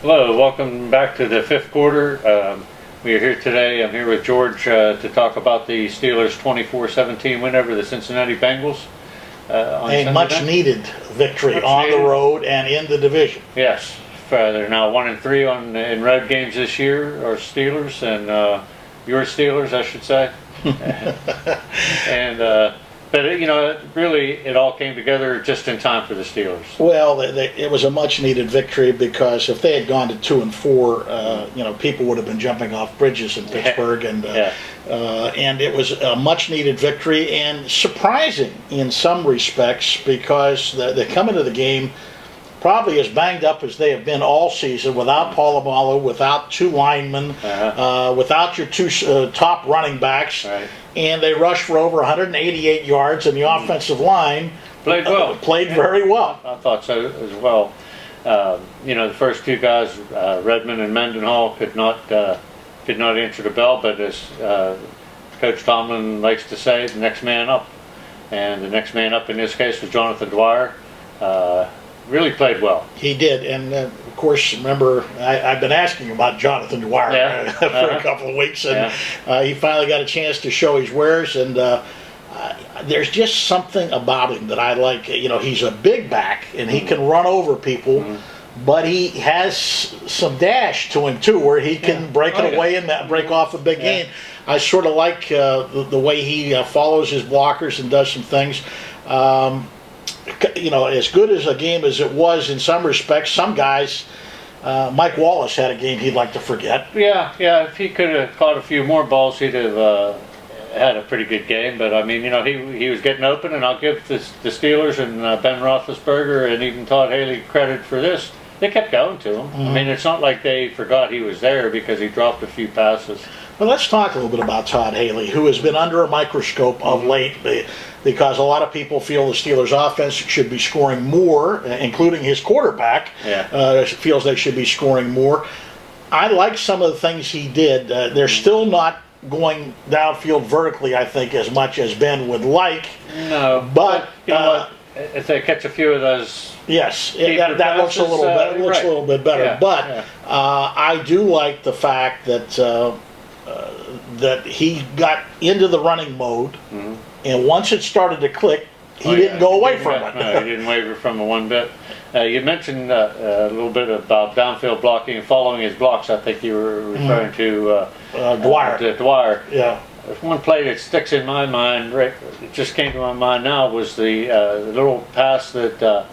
Hello, welcome back to the fifth quarter. We are here today. I'm here with George to talk about the Steelers' 24-17 win over the Cincinnati Bengals. A much-needed victory on the road and in the division. Yes, they're now 1-3 in road games this year, our Steelers, and your Steelers, I should say. But really, it all came together just in time for the Steelers. Well, it was a much-needed victory because if they had gone to 2-4, people would have been jumping off bridges in Pittsburgh, and it was a much-needed victory and surprising in some respects because they come into the game probably as banged up as they have been all season, without Polamalu, without two linemen, without your two top running backs. Right. And they rushed for over 188 yards, and the offensive line played well. Played very well. I thought so as well. The first two guys, Redmond and Mendenhall, could not answer the bell, but as Coach Tomlin likes to say, the next man up. And the next man up in this case was Jonathan Dwyer. Really played well. He did, and of course, remember, I've been asking about Jonathan Dwyer for a couple of weeks, and he finally got a chance to show his wares, and there's just something about him that I like. He's a big back, and he can run over people, but he has some dash to him, too, where he can break it away and break off a big gain. I sort of like the way he follows his blockers and does some things. As good as a game as it was in some respects, some guys, Mike Wallace had a game he'd like to forget. Yeah. If he could have caught a few more balls, he'd have had a pretty good game. But I mean, he was getting open, and I'll give the Steelers and Ben Roethlisberger and even Todd Haley credit for this. They kept going to him. I mean, it's not like they forgot he was there because he dropped a few passes. Well, let's talk a little bit about Todd Haley, who has been under a microscope of late, because a lot of people feel the Steelers' offense should be scoring more, including his quarterback feels they should be scoring more. I like some of the things he did. They're still not going downfield vertically, I think, as much as Ben would like. No, but you know what? If they catch a few of those, yes, that looks a little bit looks a little bit better. Yeah, but I do like the fact that that he got into the running mode, and once it started to click, he didn't go away from it. No, he didn't waver from it one bit. You mentioned a little bit about downfield blocking and following his blocks. I think you were referring to Dwyer. Dwyer. Yeah. There's one play that sticks in my mind. Right, it just came to my mind now was the little pass that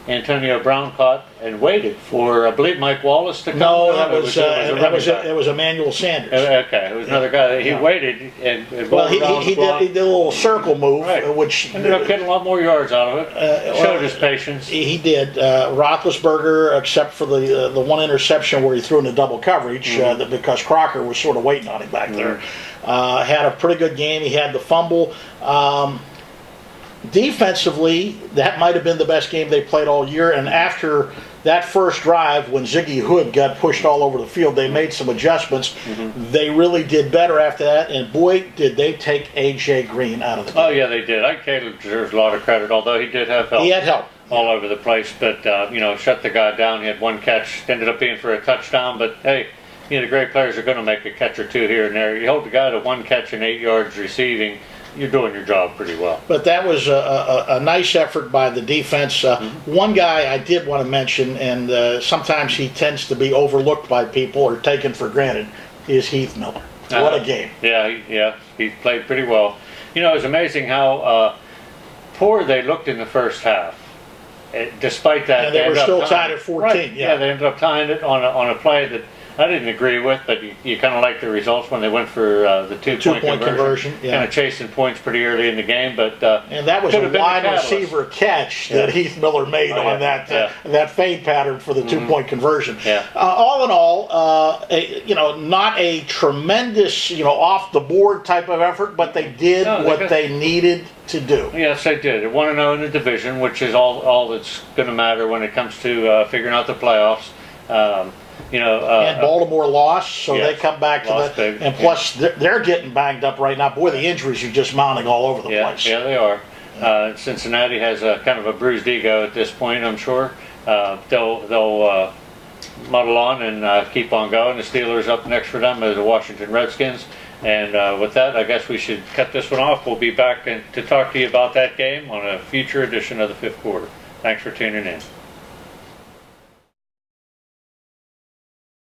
Antonio Brown caught and waited for, I believe, Mike Wallace to come. No, it was Emmanuel Sanders. Okay, it was another guy that he waited and he did a little circle move, which ended up getting a lot more yards out of it. Showed his patience. He did. Roethlisberger, except for the one interception where he threw into double coverage, because Crocker was sort of waiting on him back there, had a pretty good game. He had the fumble. Defensively, that might have been the best game they played all year, and after that first drive when Ziggy Hood got pushed all over the field, they made some adjustments. They really did better after that, and boy, did they take A.J. Green out of the game. Oh, yeah, they did. Caleb deserves a lot of credit, although he did have help. He had help. All over the place, but, shut the guy down. He had one catch, ended up being for a touchdown, but, hey, the great players are going to make a catch or two here and there. You hold the guy to one catch and 8 yards receiving, you're doing your job pretty well. But that was a nice effort by the defense. One guy I did want to mention, and sometimes he tends to be overlooked by people or taken for granted, is Heath Miller. What a game. Yeah, he played pretty well. It was amazing how poor they looked in the first half. Despite that, and they were still tied at 14. Right. Yeah, they ended up tying it on a play that I didn't agree with, but you kind of like the results when they went for the two-point conversion. Kind of chasing points pretty early in the game, but and that was a wide receiver catch that Heath Miller made on that fade pattern for the two-point conversion. All in all, not a tremendous off the board type of effort, but they did what they needed to do. Yes, they did. They 1-0 in the division, which is all that's going to matter when it comes to figuring out the playoffs. And Baltimore lost, so they come back to that. And plus, they're getting banged up right now. Boy, the injuries are just mounting all over the place. Yeah, they are. Cincinnati has a kind of a bruised ego at this point, I'm sure. They'll muddle on and keep on going. The Steelers up next for them are the Washington Redskins. And with that, I guess we should cut this one off. We'll be back to talk to you about that game on a future edition of the Fifth Quarter. Thanks for tuning in.